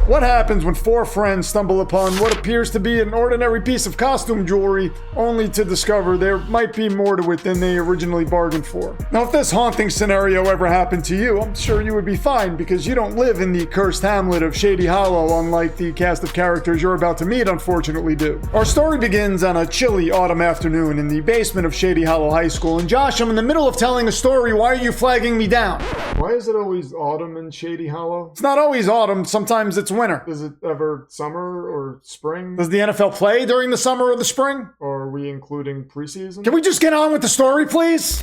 What happens when four friends stumble upon what appears to be an ordinary piece of costume jewelry, only to discover there might be more to it than they originally bargained for? Now, if this haunting scenario ever happened to you, I'm sure you would be fine because you don't live in the cursed hamlet of Shady Hollow, unlike the cast of characters you're about to meet unfortunately do. Our story begins on a chilly autumn afternoon in the basement of Shady Hollow High School, and Josh, I'm in the middle of telling a story. Why are you flagging me down? Why is it always autumn in Shady Hollow? It's not always autumn, sometimes it's winter. Is it ever summer or spring? Does the NFL play during the summer or the spring? Or are we including preseason? Can we just get on with the story, please?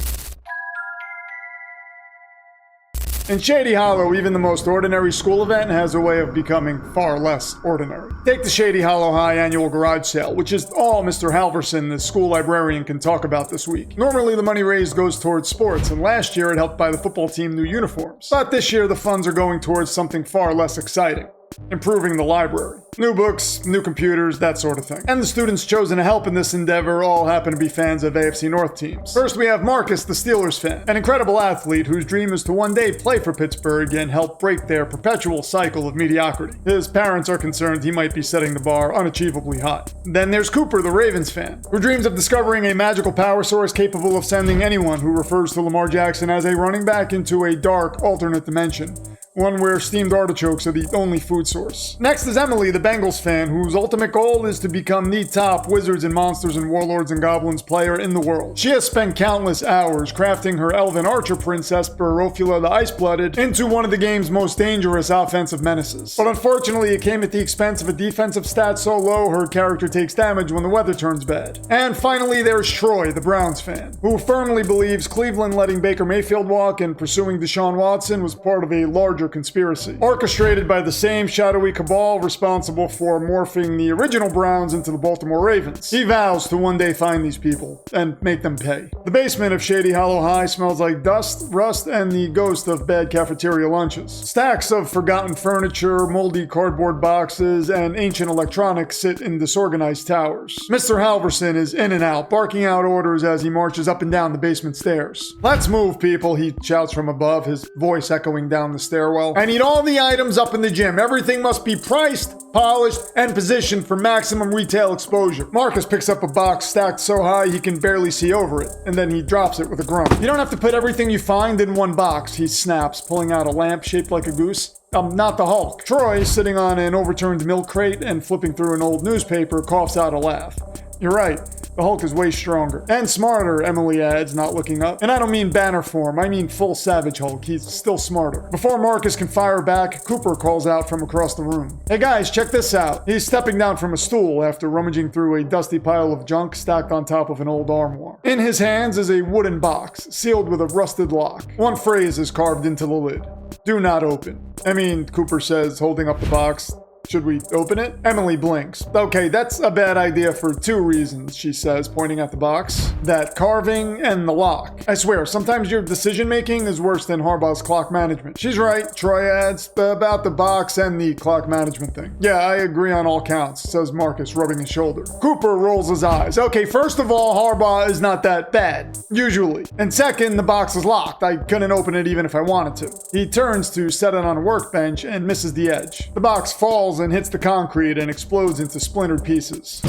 In Shady Hollow, even the most ordinary school event has a way of becoming far less ordinary. Take the Shady Hollow High annual garage sale, which is all Mr. Halverson, the school librarian, can talk about this week. Normally, the money raised goes towards sports, and last year it helped buy the football team new uniforms. But this year, the funds are going towards something far less exciting. Improving the library. New books, new computers, that sort of thing. And the students chosen to help in this endeavor all happen to be fans of AFC North teams. First, we have Marcus, the Steelers fan, an incredible athlete whose dream is to one day play for Pittsburgh and help break their perpetual cycle of mediocrity. His parents are concerned he might be setting the bar unachievably high. Then there's Cooper, the Ravens fan, who dreams of discovering a magical power source capable of sending anyone who refers to Lamar Jackson as a running back into a dark, alternate dimension. One where steamed artichokes are the only food source. Next is Emily, the Bengals fan, whose ultimate goal is to become the top Wizards and Monsters and Warlords and Goblins player in the world. She has spent countless hours crafting her elven archer princess, Barofula the Ice-Blooded, into one of the game's most dangerous offensive menaces. But unfortunately, it came at the expense of a defensive stat so low her character takes damage when the weather turns bad. And finally, there's Troy, the Browns fan, who firmly believes Cleveland letting Baker Mayfield walk and pursuing Deshaun Watson was part of a larger conspiracy, orchestrated by the same shadowy cabal responsible for morphing the original Browns into the Baltimore Ravens. He vows to one day find these people and make them pay. The basement of Shady Hollow High smells like dust, rust, and the ghost of bad cafeteria lunches. Stacks of forgotten furniture, moldy cardboard boxes, and ancient electronics sit in disorganized towers. Mr. Halverson is in and out, barking out orders as he marches up and down the basement stairs. "Let's move, people," he shouts from above, his voice echoing down the stairwell. "I need all the items up in the gym. Everything must be priced, polished, and positioned for maximum retail exposure." Marcus picks up a box stacked so high he can barely see over it, and then he drops it with a grunt. "You don't have to put everything you find in one box," he snaps, pulling out a lamp shaped like a goose. "I'm not the Hulk." Troy, sitting on an overturned milk crate and flipping through an old newspaper, coughs out a laugh. "You're right. The Hulk is way stronger. And smarter," Emily adds, not looking up. "And I don't mean banner form, I mean full Savage Hulk. He's still smarter." Before Marcus can fire back, Cooper calls out from across the room. "Hey guys, check this out." He's stepping down from a stool after rummaging through a dusty pile of junk stacked on top of an old armoire. In his hands is a wooden box, sealed with a rusted lock. One phrase is carved into the lid. "Do not open." "I mean," Cooper says, holding up the box, "should we open it?" Emily blinks. "Okay, that's a bad idea for two reasons," she says, pointing at the box. "That carving and the lock. I swear, sometimes your decision-making is worse than Harbaugh's clock management." "She's right," Troy adds, "about the box and the clock management thing." "Yeah, I agree on all counts," says Marcus, rubbing his shoulder. Cooper rolls his eyes. "Okay, first of all, Harbaugh is not that bad, usually. And second, the box is locked. I couldn't open it even if I wanted to." He turns to set it on a workbench and misses the edge. The box falls and hits the concrete and explodes into splintered pieces.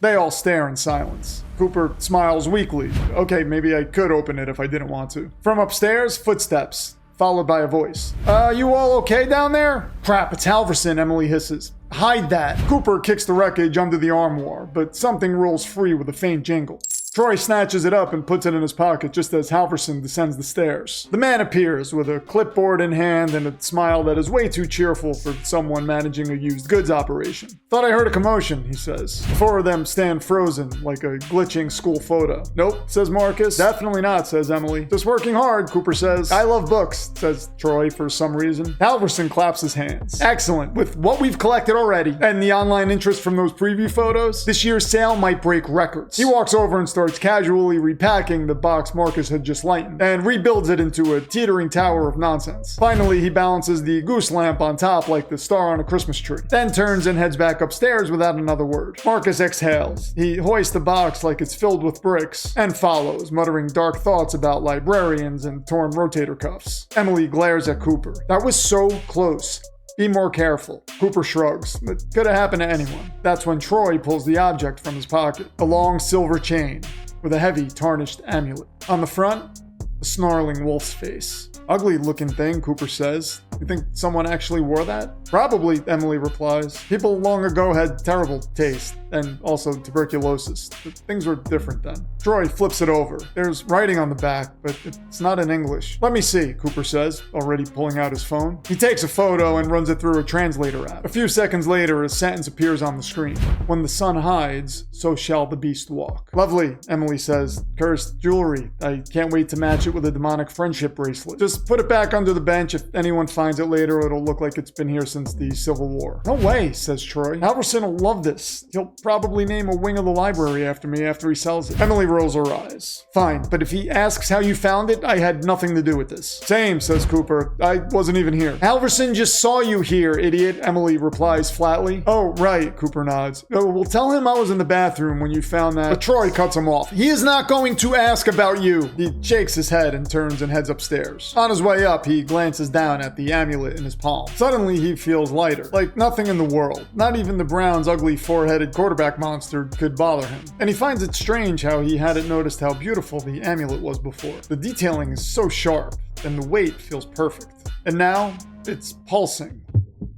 They all stare in silence. Cooper smiles weakly. "Okay, maybe I could open it if I didn't want to." From upstairs, footsteps, followed by a voice. You all okay down there?" "Crap, it's Halverson," Emily hisses. "Hide that." Cooper kicks the wreckage under the armoire, but something rolls free with a faint jingle. Troy snatches it up and puts it in his pocket just as Halverson descends the stairs. The man appears with a clipboard in hand and a smile that is way too cheerful for someone managing a used goods operation. "Thought I heard a commotion," he says. The four of them stand frozen, like a glitching school photo. "Nope," says Marcus. "Definitely not," says Emily. "Just working hard," Cooper says. "I love books," says Troy for some reason. Halverson claps his hands. "Excellent. With what we've collected already, and the online interest from those preview photos, this year's sale might break records." He walks over and starts casually repacking the box Marcus had just lightened, and rebuilds it into a teetering tower of nonsense. Finally, he balances the goose lamp on top like the star on a Christmas tree, then turns and heads back upstairs without another word. Marcus exhales. He hoists the box like it's filled with bricks, and follows, muttering dark thoughts about librarians and torn rotator cuffs. Emily glares at Cooper. "That was so close. Be more careful. Cooper shrugs. It could have happened to anyone. That's when Troy pulls the object from his pocket. A long silver chain with a heavy, tarnished amulet. On the front, a snarling wolf's face. Ugly looking thing, Cooper says. You think someone actually wore that? Probably, Emily replies. People long ago had terrible taste, and also tuberculosis. But things were different then. Troy flips it over. There's writing on the back, but it's not in English. Let me see, Cooper says, already pulling out his phone. He takes a photo and runs it through a translator app. A few seconds later, a sentence appears on the screen. When the sun hides, so shall the beast walk. Lovely, Emily says. Cursed jewelry. I can't wait to match it with a demonic friendship bracelet. Just put it back under the bench. If anyone finds it later, it'll look like it's been here since the Civil War. No way, says Troy. Halverson will love this. He'll probably name a wing of the library after me after he sells it. Emily rolls her eyes. Fine, but if he asks how you found it, I had nothing to do with this. Same, says Cooper. I wasn't even here. Halverson just saw you here, idiot, Emily replies flatly. Oh, right, Cooper nods. Oh, well, tell him I was in the bathroom when you found that. But Troy cuts him off. He is not going to ask about you. He shakes his head and turns and heads upstairs. On his way up, he glances down at the amulet in his palm. Suddenly, he feels lighter. Like nothing in the world. Not even the Browns' ugly four-headed quarterback monster could bother him. And he finds it strange how he hadn't noticed how beautiful the amulet was before. The detailing is so sharp, and the weight feels perfect. And now, it's pulsing.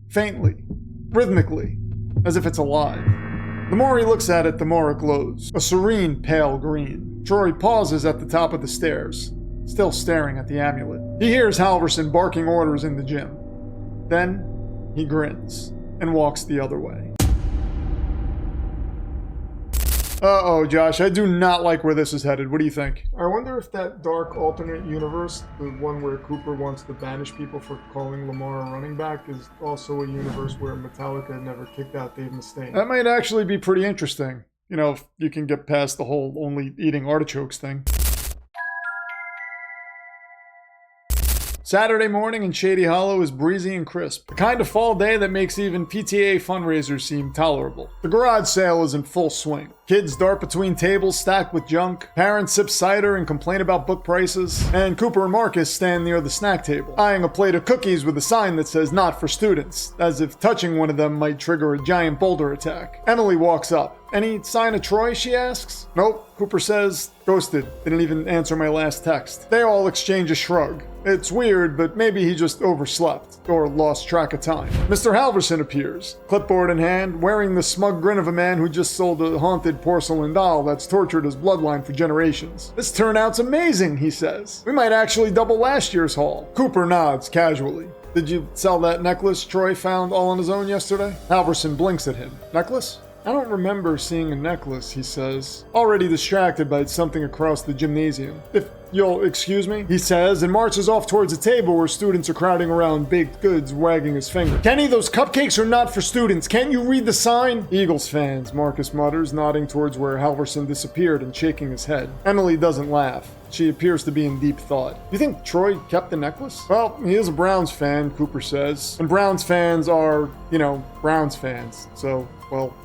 Faintly. Rhythmically. As if it's alive. The more he looks at it, the more it glows. A serene, pale green. Troy pauses at the top of the stairs, still staring at the amulet. He hears Halverson barking orders in the gym. Then, he grins and walks the other way. Uh-oh, Josh, I do not like where this is headed. What do you think? I wonder if that dark alternate universe, the one where Cooper wants to banish people for calling Lamar a running back, is also a universe where Metallica never kicked out Dave Mustaine. That might actually be pretty interesting. You know, if you can get past the whole only eating artichokes thing. Saturday morning in Shady Hollow is breezy and crisp. The kind of fall day that makes even PTA fundraisers seem tolerable. The garage sale is in full swing. Kids dart between tables stacked with junk. Parents sip cider and complain about book prices. And Cooper and Marcus stand near the snack table, eyeing a plate of cookies with a sign that says not for students, as if touching one of them might trigger a giant boulder attack. Emily walks up. Any sign of Troy, she asks. Nope, Cooper says. Ghosted. Didn't even answer my last text. They all exchange a shrug. It's weird, but maybe he just overslept or lost track of time. Mr. Halverson appears, clipboard in hand, wearing the smug grin of a man who just sold a haunted porcelain doll that's tortured his bloodline for generations. This turnout's amazing, he says. We might actually double last year's haul. Cooper nods casually. Did you sell that necklace Troy found all on his own yesterday? Halverson blinks at him. Necklace? I don't remember seeing a necklace, he says, already distracted by something across the gymnasium. If you'll excuse me, he says, and marches off towards a table where students are crowding around baked goods, wagging his finger. Kenny, those cupcakes are not for students. Can't you read the sign? Eagles fans, Marcus mutters, nodding towards where Halverson disappeared and shaking his head. Emily doesn't laugh. She appears to be in deep thought. You think Troy kept the necklace? Well, he is a Browns fan, Cooper says. And Browns fans are, Browns fans. So, well,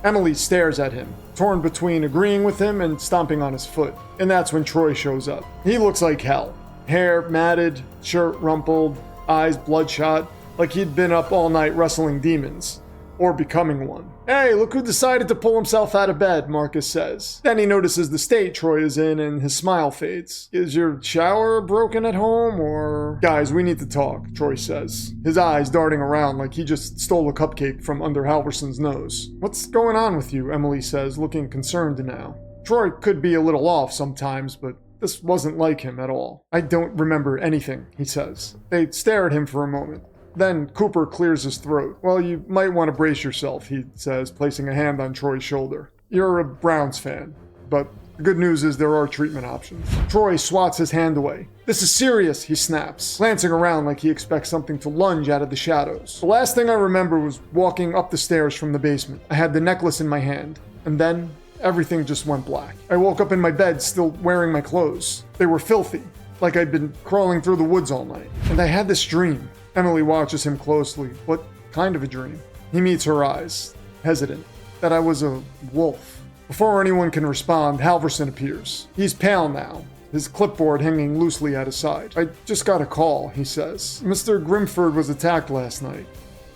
Emily stares at him, torn between agreeing with him and stomping on his foot. And that's when Troy shows up. He looks like hell. Hair matted, shirt rumpled, eyes bloodshot, like he'd been up all night wrestling demons. Or becoming one. Hey, look who decided to pull himself out of bed, Marcus says. Then he notices the state Troy is in and his smile fades. Is your shower broken at home or... Guys, we need to talk, Troy says. His eyes darting around like he just stole a cupcake from under Halverson's nose. What's going on with you, Emily says, looking concerned now. Troy could be a little off sometimes, but this wasn't like him at all. I don't remember anything, he says. They stare at him for a moment. Then Cooper clears his throat. Well, you might want to brace yourself, he says, placing a hand on Troy's shoulder. You're a Browns fan, but the good news is there are treatment options. Troy swats his hand away. This is serious, he snaps, glancing around like he expects something to lunge out of the shadows. The last thing I remember was walking up the stairs from the basement. I had the necklace in my hand, and then everything just went black. I woke up in my bed still wearing my clothes. They were filthy, like I'd been crawling through the woods all night. And I had this dream. Emily watches him closely. What kind of a dream? He meets her eyes, hesitant. That I was a wolf. Before anyone can respond, Halverson appears. He's pale now, his clipboard hanging loosely at his side. "I just got a call," he says. "Mr. Grimford was attacked last night.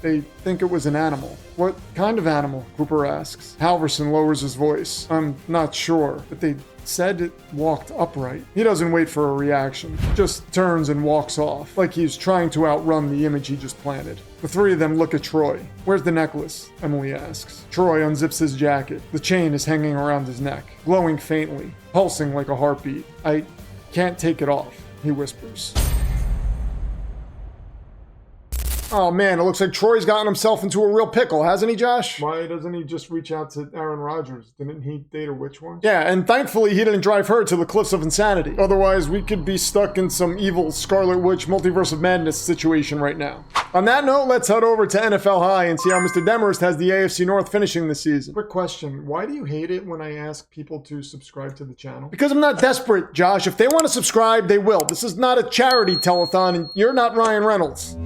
They think it was an animal." "What kind of animal?" Cooper asks. Halverson lowers his voice. "I'm not sure, but they said it walked upright." He doesn't wait for a reaction, just turns and walks off, like he's trying to outrun the image he just planted. The three of them look at Troy. "Where's the necklace?" Emily asks. Troy unzips his jacket. The chain is hanging around his neck, glowing faintly, pulsing like a heartbeat. "I can't take it off," he whispers. Oh man, it looks like Troy's gotten himself into a real pickle, hasn't he, Josh? Why doesn't he just reach out to Aaron Rodgers? Didn't he date a witch once? Yeah, and thankfully he didn't drive her to the cliffs of insanity. Otherwise, we could be stuck in some evil Scarlet Witch multiverse of madness situation right now. On that note, let's head over to NFL High and see how Mr. Demarest has the AFC North finishing this season. Quick question. Why do you hate it when I ask people to subscribe to the channel? Because I'm not desperate, Josh. If they want to subscribe, they will. This is not a charity telethon, and you're not Ryan Reynolds.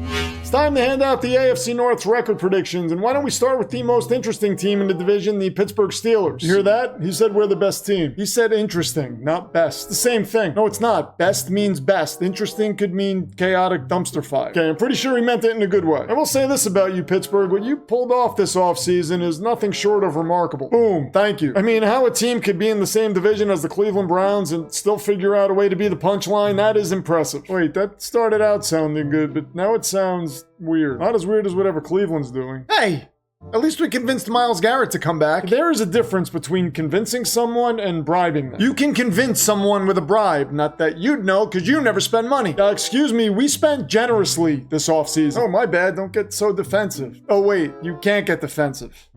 It's time to hand out the AFC North's record predictions, and why don't we start with the most interesting team in the division, the Pittsburgh Steelers. You hear that? He said we're the best team. He said interesting, not best. The same thing. No, it's not. Best means best. Interesting could mean chaotic dumpster fire. Okay, I'm pretty sure he meant it in a good way. I will say this about you, Pittsburgh. What you pulled off this offseason is nothing short of remarkable. Boom. Thank you. I mean, how a team could be in the same division as the Cleveland Browns and still figure out a way to be the punchline, that is impressive. Wait, that started out sounding good, but now it sounds weird. Not as weird as whatever Cleveland's doing. Hey! At least we convinced Myles Garrett to come back. There is a difference between convincing someone and bribing them. You can convince someone with a bribe. Not that you'd know, because you never spend money. Excuse me, we spent generously this offseason. Oh, my bad. Don't get so defensive. Oh, wait. You can't get defensive.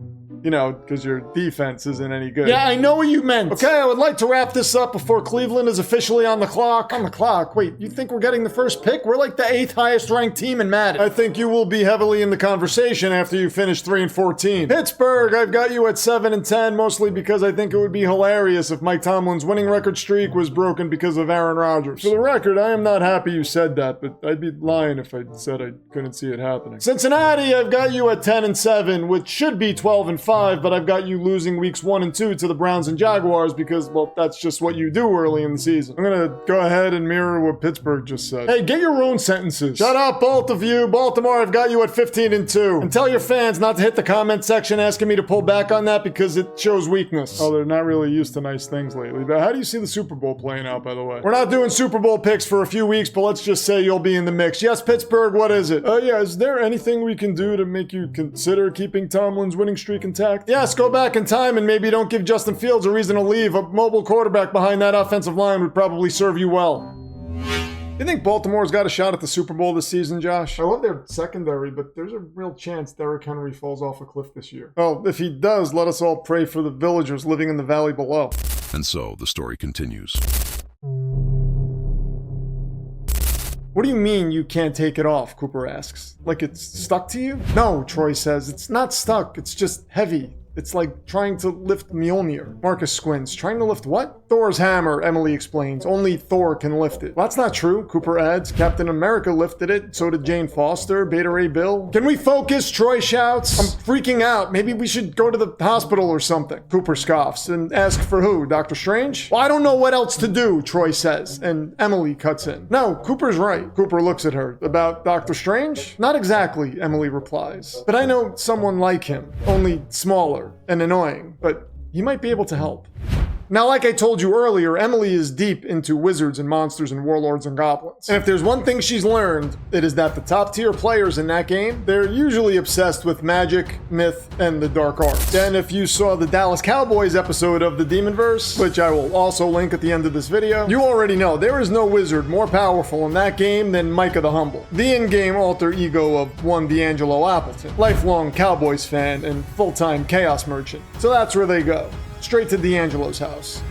You know, because your defense isn't any good. Yeah, I know what you meant. Okay, I would like to wrap this up before Cleveland is officially on the clock. On the clock? Wait, you think we're getting the first pick? We're like the 8th highest ranked team in Madden. I think you will be heavily in the conversation after you finish 3-14. Pittsburgh, I've got you at 7-10, mostly because I think it would be hilarious if Mike Tomlin's winning record streak was broken because of Aaron Rodgers. For the record, I am not happy you said that, but I'd be lying if I said I couldn't see it happening. Cincinnati, I've got you at 10-7, which should be 12-5. But I've got you losing weeks 1 and 2 to the Browns and Jaguars because, well, that's just what you do early in the season. I'm gonna go ahead and mirror what Pittsburgh just said. Hey, get your own sentences. Shut up, both of you. Baltimore, I've got you at 15-2. And tell your fans not to hit the comment section asking me to pull back on that because it shows weakness. Oh, they're not really used to nice things lately. But how do you see the Super Bowl playing out, by the way? We're not doing Super Bowl picks for a few weeks, but let's just say you'll be in the mix. Yes, Pittsburgh, what is it? Yeah, is there anything we can do to make you consider keeping Tomlin's winning streak intact? Yes, go back in time and maybe don't give Justin Fields a reason to leave. A mobile quarterback behind that offensive line would probably serve you well. You think Baltimore's got a shot at the Super Bowl this season, Josh? I love their secondary, but there's a real chance Derrick Henry falls off a cliff this year. Well, if he does, let us all pray for the villagers living in the valley below. And so the story continues. What do you mean you can't take it off? Cooper asks. Like it's stuck to you? No, Troy says. It's not stuck. It's just heavy. It's like trying to lift Mjolnir. Marcus squints. Trying to lift what? Thor's hammer, Emily explains. Only Thor can lift it. Well, that's not true, Cooper adds. Captain America lifted it, so did Jane Foster, Beta Ray Bill. Can we focus? Troy shouts. I'm freaking out. Maybe we should go to the hospital or something. Cooper scoffs and asks for who? Dr. Strange? Well, I don't know what else to do, Troy says, and Emily cuts in. No, Cooper's right. Cooper looks at her. About Dr. Strange? Not exactly, Emily replies. But I know someone like him, only smaller and annoying, but he might be able to help. Now, like I told you earlier, Emily is deep into wizards and monsters and warlords and goblins. And if there's one thing she's learned, it is that the top tier players in that game, they're usually obsessed with magic, myth, and the dark arts. And if you saw the Dallas Cowboys episode of the Demonverse, which I will also link at the end of this video, you already know there is no wizard more powerful in that game than Micah the Humble, the in-game alter ego of one D'Angelo Appleton, lifelong Cowboys fan and full-time chaos merchant. So that's where they go. Straight to D'Angelo's house.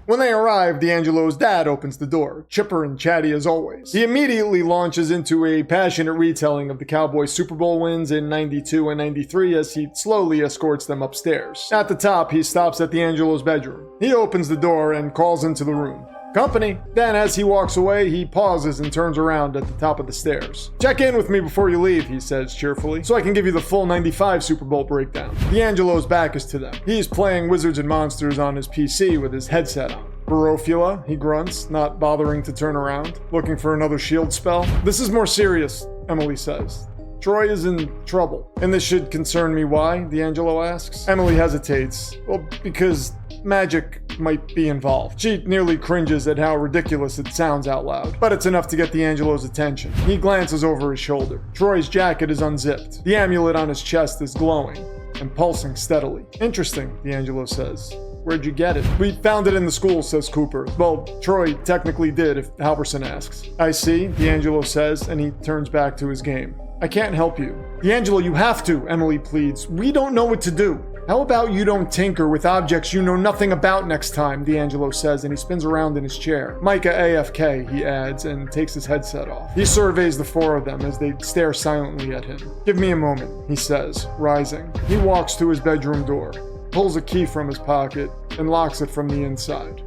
When they arrive, D'Angelo's dad opens the door, chipper and chatty as always. He immediately launches into a passionate retelling of the Cowboys' Super Bowl wins in '92 and '93 as he slowly escorts them upstairs. At the top, he stops at D'Angelo's bedroom. He opens the door and calls into the room. Company. Then as he walks away, he pauses and turns around at the top of the stairs. Check in with me before you leave, he says cheerfully, so I can give you the full '95 Super Bowl breakdown. D'Angelo's back is to them. He's playing Wizards and Monsters on his PC with his headset on. Barofula, he grunts, not bothering to turn around, looking for another shield spell. This is more serious, Emily says. Troy is in trouble. And this should concern me. Why? D'Angelo asks. Emily hesitates. Well, because magic might be involved. She nearly cringes at how ridiculous it sounds out loud, but it's enough to get D'Angelo's attention. He glances over his shoulder. Troy's jacket is unzipped. The amulet on his chest is glowing and pulsing steadily. Interesting, D'Angelo says. Where'd you get it? We found it in the school, says Cooper. Well, Troy technically did, if Halverson asks. I see, D'Angelo says, and he turns back to his game. I can't help you. D'Angelo, you have to, Emily pleads. We don't know what to do. How about you don't tinker with objects you know nothing about next time, D'Angelo says, and he spins around in his chair. Micah AFK, he adds, and takes his headset off. He surveys the four of them as they stare silently at him. Give me a moment, he says, rising. He walks to his bedroom door, pulls a key from his pocket, and locks it from the inside.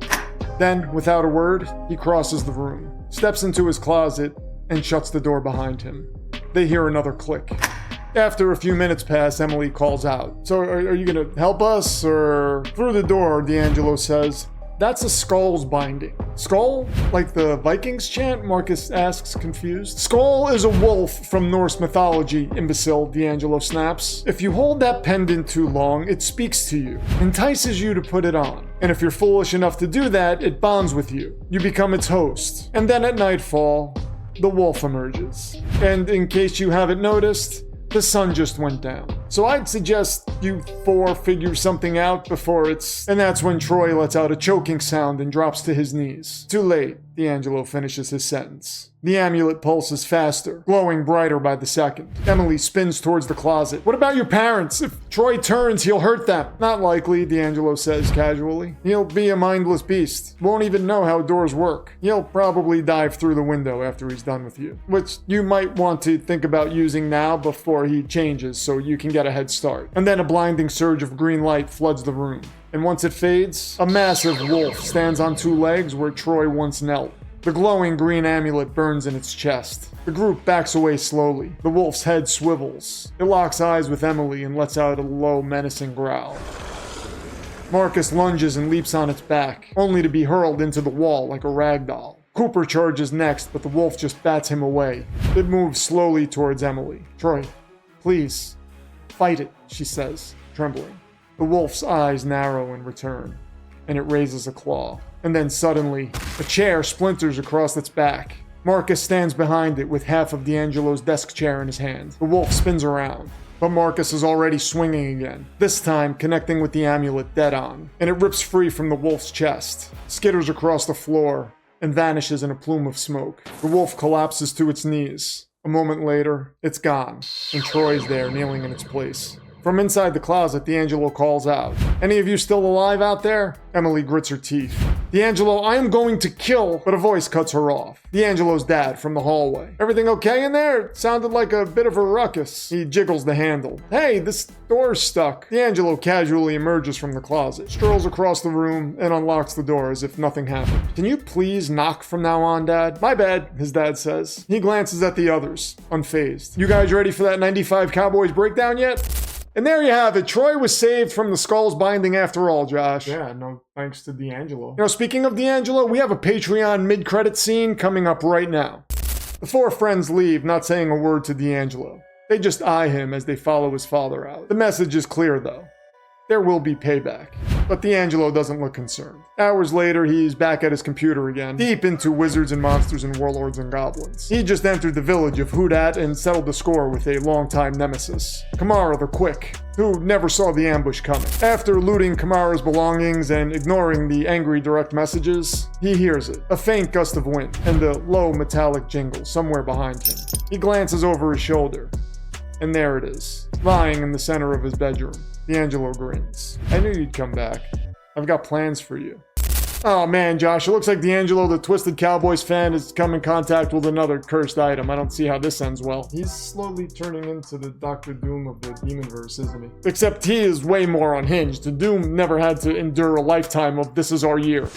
Then, without a word, he crosses the room, steps into his closet, and shuts the door behind him. They hear another click. After a few minutes pass, Emily calls out. So are you gonna help us, or? Through the door, D'Angelo says, that's a skull's binding. Skull? Like the Vikings chant? Marcus asks, confused. Skull is a wolf from Norse mythology, imbecile, D'Angelo snaps. If you hold that pendant too long, it speaks to you, entices you to put it on. And if you're foolish enough to do that, it bonds with you. You become its host. And then at nightfall, the wolf emerges. And in case you haven't noticed, the sun just went down. So I'd suggest you four figure something out before it's... And that's when Troy lets out a choking sound and drops to his knees. Too late, D'Angelo finishes his sentence. The amulet pulses faster, glowing brighter by the second. Emily spins towards the closet. What about your parents? If Troy turns, he'll hurt them. Not likely, D'Angelo says casually. He'll be a mindless beast. Won't even know how doors work. He'll probably dive through the window after he's done with you. Which you might want to think about using now before he changes so you can get a head start. And then a blinding surge of green light floods the room. And once it fades, a massive wolf stands on two legs where Troy once knelt. The glowing green amulet burns in its chest. The group backs away slowly. The wolf's head swivels. It locks eyes with Emily and lets out a low, menacing growl. Marcus lunges and leaps on its back, only to be hurled into the wall like a rag doll. Cooper charges next, but the wolf just bats him away. It moves slowly towards Emily. Troy, please, fight it, she says, trembling. The wolf's eyes narrow in return, and it raises a claw. And then suddenly, a chair splinters across its back. Marcus stands behind it with half of D'Angelo's desk chair in his hand. The wolf spins around, but Marcus is already swinging again, this time connecting with the amulet dead on, and it rips free from the wolf's chest, skitters across the floor, and vanishes in a plume of smoke. The wolf collapses to its knees. A moment later, it's gone, and Troy's there kneeling in its place. From inside the closet, D'Angelo calls out, "Any of you still alive out there?" Emily grits her teeth. "D'Angelo, I am going to kill," but a voice cuts her off. D'Angelo's dad from the hallway. "Everything okay in there? It sounded like a bit of a ruckus." He jiggles the handle. "Hey, this door's stuck." D'Angelo casually emerges from the closet, strolls across the room, and unlocks the door as if nothing happened. "Can you please knock from now on, Dad?" "My bad," his dad says. He glances at the others, unfazed. "You guys ready for that 95 Cowboys breakdown yet?" And there you have it. Troy was saved from the skull's binding after all, Josh. Yeah, no thanks to D'Angelo. You know, speaking of D'Angelo, we have a Patreon mid-credit scene coming up right now. The four friends leave, not saying a word to D'Angelo. They just eye him as they follow his father out. The message is clear, though. There will be payback. But D'Angelo doesn't look concerned. Hours later, he's back at his computer again, deep into wizards and monsters and warlords and goblins. He just entered the village of Houdat and settled the score with a longtime nemesis, Kamara the Quick, who never saw the ambush coming. After looting Kamara's belongings and ignoring the angry direct messages, he hears it, a faint gust of wind, and a low metallic jingle somewhere behind him. He glances over his shoulder, and there it is, lying in the center of his bedroom. D'Angelo grins. "I knew you'd come back. I've got plans for you." Oh man, Josh, it looks like D'Angelo, the Twisted Cowboys fan, has come in contact with another cursed item. I don't see how this ends well. He's slowly turning into the Dr. Doom of the Demonverse, isn't he? Except he is way more unhinged. The Doom never had to endure a lifetime of "this is our year."